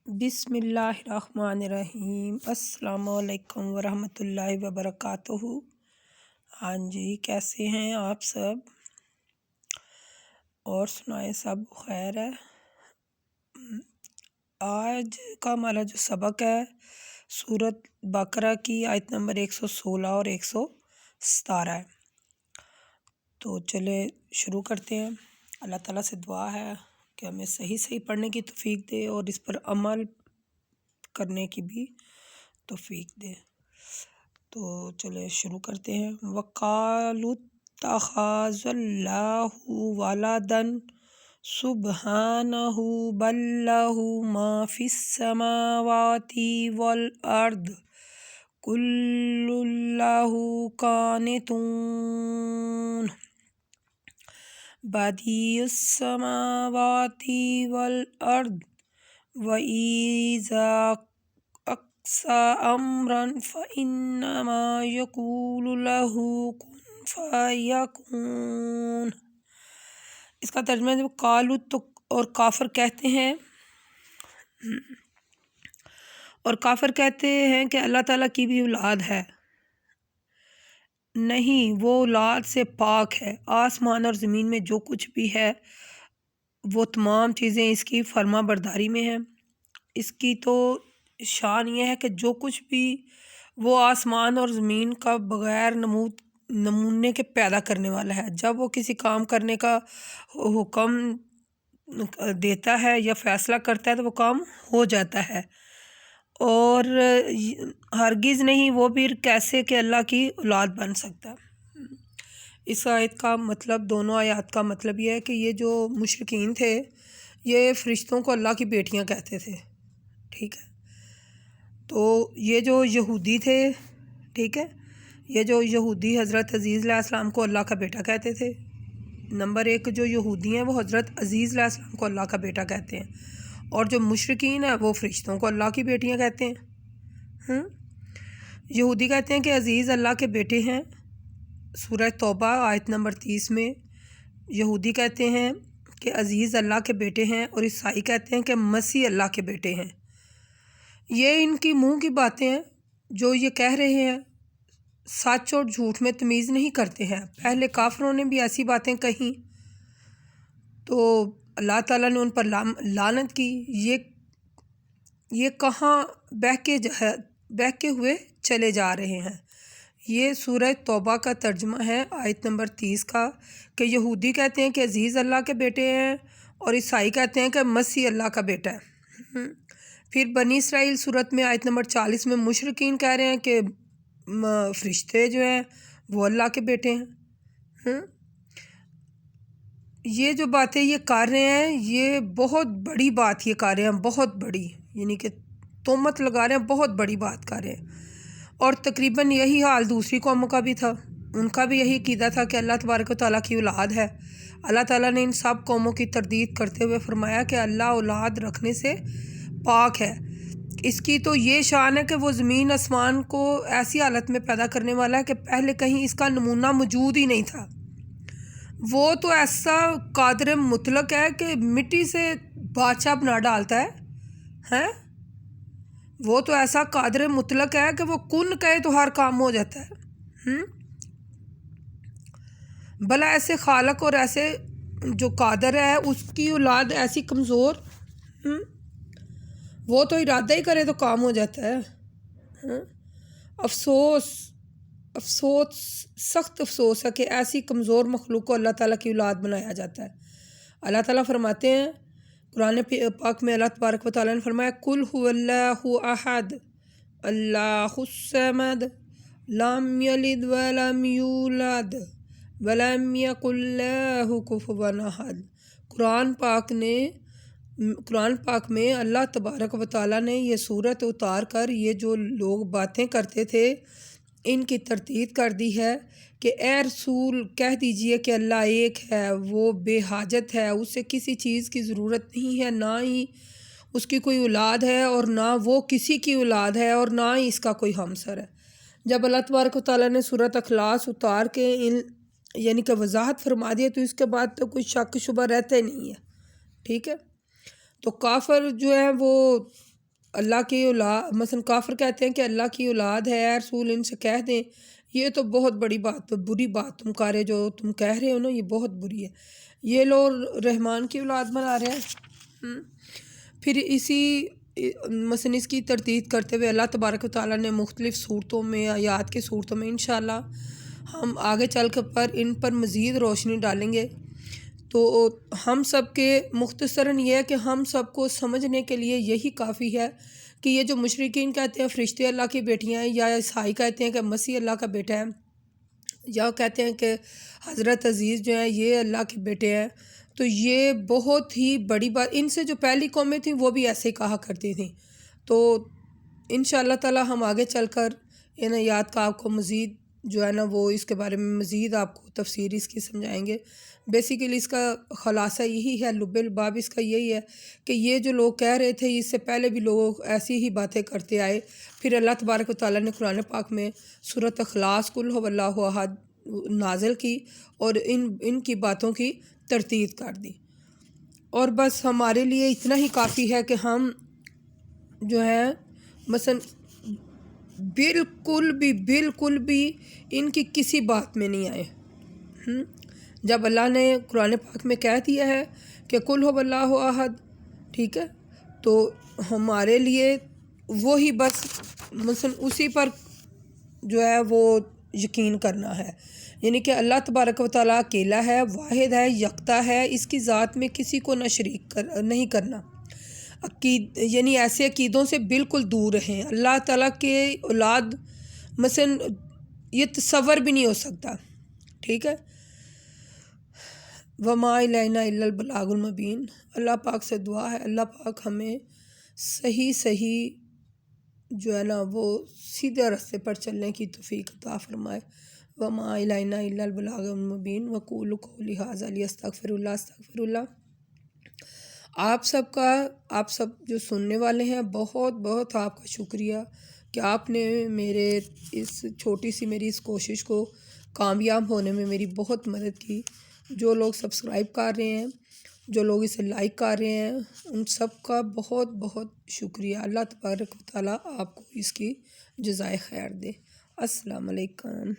بسم اللہ الرحمن الرحیم۔ السلام علیکم ورحمۃ اللہ وبرکاتہ۔ ہاں جی، کیسے ہیں آپ سب؟ اور سنائیں، سب خیر ہے؟ آج کا ہمارا جو سبق ہے سورۃ بقرہ کی آیت نمبر 116 اور 117 ہے۔ تو چلے شروع کرتے ہیں۔ اللہ تعالیٰ سے دعا ہے کہ ہمیں صحیح پڑھنے کی توفیق دے اور اس پر عمل کرنے کی بھی توفیق دے۔ تو چلے شروع کرتے ہیں۔ وَقَالُوا اتَّخَذَ اللَّهُ وَلَدًا سُبْحَانَهُ بَل لَّهُ مَا فِي السَّمَاوَاتِ وَالْأَرْضِ كُلٌّ لَّهُ قَانِتُونَ بَدِيعُ السَّمَاوَاتِ وَالْأَرْضِ وَإِذَا أَقْضَىٰ أَمْرًا فَإِنَّمَا يَقُولُ لَهُ كُن فَيَكُونُ۔ اس کا ترجمہ جب قالو تو اور کافر کہتے ہیں کہ اللہ تعالیٰ کی بھی اولاد ہے۔ نہیں، وہ اولاد سے پاک ہے۔ آسمان اور زمین میں جو کچھ بھی ہے وہ تمام چیزیں اس کی فرما برداری میں ہیں۔ اس کی تو شان یہ ہے کہ جو کچھ بھی وہ آسمان اور زمین کا بغیر نمونے کے پیدا کرنے والا ہے۔ جب وہ کسی کام کرنے کا حکم دیتا ہے یا فیصلہ کرتا ہے تو وہ کام ہو جاتا ہے، اور ہرگز نہیں وہ بھی کیسے کہ اللہ کی اولاد بن سکتا۔ اس آیت کا مطلب، دونوں آیات کا مطلب یہ ہے کہ یہ جو مشرکین تھے یہ فرشتوں کو اللہ کی بیٹیاں کہتے تھے، ٹھیک ہے؟ تو یہ جو یہودی تھے، ٹھیک ہے، یہ جو یہودی حضرت عزیز علیہ السلام کو اللہ کا بیٹا کہتے تھے۔ نمبر ایک جو یہودی ہیں وہ حضرت عزیز علیہ السلام کو اللہ کا بیٹا کہتے ہیں، اور جو مشرکین ہیں وہ فرشتوں کو اللہ کی بیٹیاں کہتے ہیں۔ یہودی کہتے ہیں کہ عزیز اللہ کے بیٹے ہیں، سورہ توبہ آیت نمبر 30 میں یہودی کہتے ہیں کہ عزیز اللہ کے بیٹے ہیں، اور عیسائی کہتے ہیں کہ مسیح اللہ کے بیٹے ہیں۔ یہ ان کی منہ کی باتیں ہیں جو یہ کہہ رہے ہیں، سچ اور جھوٹ میں تمیز نہیں کرتے ہیں۔ پہلے کافروں نے بھی ایسی باتیں کہیں تو اللہ تعالیٰ نے ان پر لعنت کی۔ یہ کہاں بہہ کے ہوئے چلے جا رہے ہیں۔ یہ سورہ توبہ کا ترجمہ ہے آیت نمبر 30 کا، کہ یہودی کہتے ہیں کہ عزیز اللہ کے بیٹے ہیں، اور عیسائی کہتے ہیں کہ مسیح اللہ کا بیٹا ہے۔ پھر بنی اسرائیل سورت میں آیت نمبر 40 میں مشرکین کہہ رہے ہیں کہ فرشتے جو ہیں وہ اللہ کے بیٹے ہیں۔ یہ جو باتیں یہ کر رہے ہیں یہ بہت بڑی بات یہ کر رہے ہیں، بہت بڑی، یعنی کہ تہمت لگا رہے ہیں، بہت بڑی بات کر رہے ہیں۔ اور تقریباً یہی حال دوسری قوموں کا بھی تھا، ان کا بھی یہی عقیدہ تھا کہ اللہ تبارک و تعالیٰ کی اولاد ہے۔ اللہ تعالیٰ نے ان سب قوموں کی تردید کرتے ہوئے فرمایا کہ اللہ اولاد رکھنے سے پاک ہے۔ اس کی تو یہ شان ہے کہ وہ زمین آسمان کو ایسی حالت میں پیدا کرنے والا ہے کہ پہلے کہیں اس کا نمونہ موجود ہی نہیں تھا۔ وہ تو ایسا قادر مطلق ہے کہ مٹی سے بادشاہ بنا ڈالتا ہے۔ وہ تو ایسا قادر مطلق ہے کہ وہ کن کہے تو ہر کام ہو جاتا ہے۔ بھلا ایسے خالق اور ایسے جو قادر ہے اس کی اولاد ایسی کمزور، وہ تو ارادہ ہی کرے تو کام ہو جاتا ہے۔ افسوس، سخت افسوس ہے کہ ایسی کمزور مخلوق کو اللہ تعالیٰ کی اولاد بنایا جاتا ہے۔ اللہ تعالیٰ فرماتے ہیں قرآن پاک میں، اللہ تبارک و تعالیٰ نے فرمایا قُلْ هُوَ اللَّهُ أَحَدٌ اللَّهُ الصَّمَدُ لَمْ يَلِدْ وَلَمْ يُولَدْ وَلَمْ يَكُنْ لَهُ كُفُوًا أَحَدٌ۔ قرآن پاک میں اللہ تبارک و تعالیٰ نے یہ صورت اتار کر یہ جو لوگ باتیں کرتے تھے ان کی تردید کر دی ہے کہ اے رسول کہہ دیجئے کہ اللہ ایک ہے، وہ بے حاجت ہے، اسے کسی چیز کی ضرورت نہیں ہے، نہ ہی اس کی کوئی اولاد ہے اور نہ وہ کسی کی اولاد ہے، اور نہ ہی اس کا کوئی ہمسر ہے۔ جب اللہ تبارک و تعالیٰ نے سورۃ اخلاص اتار کے یعنی کہ وضاحت فرما دی تو اس کے بعد تو کوئی شک شبہ رہتا ہی نہیں ہے، ٹھیک ہے؟ تو کافر جو ہیں وہ اللہ کی اولاد مثلا کافر کہتے ہیں کہ اللہ کی اولاد ہے، اے رسول ان سے کہہ دیں یہ تو بہت بڑی بات، بری بات تم کر رہے، جو تم کہہ رہے ہو نا یہ بہت بری ہے، یہ لوگ رحمان کی اولاد بنا رہے ہیں۔ پھر اسی مثلا اس کی تردید کرتے ہوئے اللہ تبارک و تعالیٰ نے مختلف صورتوں میں، آیات کی صورتوں میں انشاءاللہ ہم آگے چل کر ان پر مزید روشنی ڈالیں گے۔ تو ہم سب کے مختصراً یہ ہے کہ ہم سب کو سمجھنے کے لیے یہی کافی ہے کہ یہ جو مشرکین کہتے ہیں فرشتے اللہ کی بیٹیاں ہیں، یا عیسائی کہتے ہیں کہ مسیح اللہ کا بیٹا ہے، یا کہتے ہیں کہ حضرت عزیز جو ہیں یہ اللہ کے بیٹے ہیں، تو یہ بہت ہی بڑی بات، ان سے جو پہلی قومیں تھیں وہ بھی ایسے ہی کہا کرتی تھیں۔ تو انشاءاللہ تعالی ہم آگے چل کر ان آیات کا آپ کو مزید جو ہے نا وہ اس کے بارے میں مزید آپ کو تفسیر اس کی سمجھائیں گے۔ بیسیکلی اس کا خلاصہ یہی ہے، لب الباب اس کا یہی ہے کہ یہ جو لوگ کہہ رہے تھے اس سے پہلے بھی لوگ ایسی ہی باتیں کرتے آئے، پھر اللہ تبارک و تعالیٰ نے قرآن پاک میں سورۃ اخلاص قل هو اللہ احد نازل کی اور ان کی باتوں کی تردید کر دی، اور بس ہمارے لیے اتنا ہی کافی ہے کہ ہم جو ہے مثلا بالکل بھی ان کی کسی بات میں نہیں آئے۔ جب اللہ نے قرآن پاک میں کہہ دیا ہے کہ قل هو اللہ احد، ٹھیک ہے، تو ہمارے لیے وہی بس مثلا اسی پر جو ہے وہ یقین کرنا ہے، یعنی کہ اللہ تبارک و تعالیٰ اکیلا ہے، واحد ہے، یکتا ہے، اس کی ذات میں کسی کو نہ شریک نہیں کرنا، یعنی ایسے عقیدوں سے بالکل دور رہیں۔ اللہ تعالیٰ کے اولاد مثلا یہ تصور بھی نہیں ہو سکتا، ٹھیک ہے۔ وما الینا الا البلاغ المبین۔ اللہ پاک سے دعا ہے اللہ پاک ہمیں صحیح جو ہے نا وہ سیدھے راستے پر چلنے کی توفیق عطا فرمائے۔ وما الینا الا البلاغ المبین وقولوا قولی ھذا استغفر اللہ۔ آپ سب جو سننے والے ہیں بہت آپ کا شکریہ کہ آپ نے میرے اس چھوٹی سی میری اس کوشش کو کامیاب ہونے میں میری بہت مدد کی۔ جو لوگ سبسکرائب کر رہے ہیں، جو لوگ اسے لائک کر رہے ہیں، ان سب کا بہت شکریہ۔ اللہ تبارک و تعالیٰ آپ کو اس کی جزائے خیر دے۔ السلام علیکم۔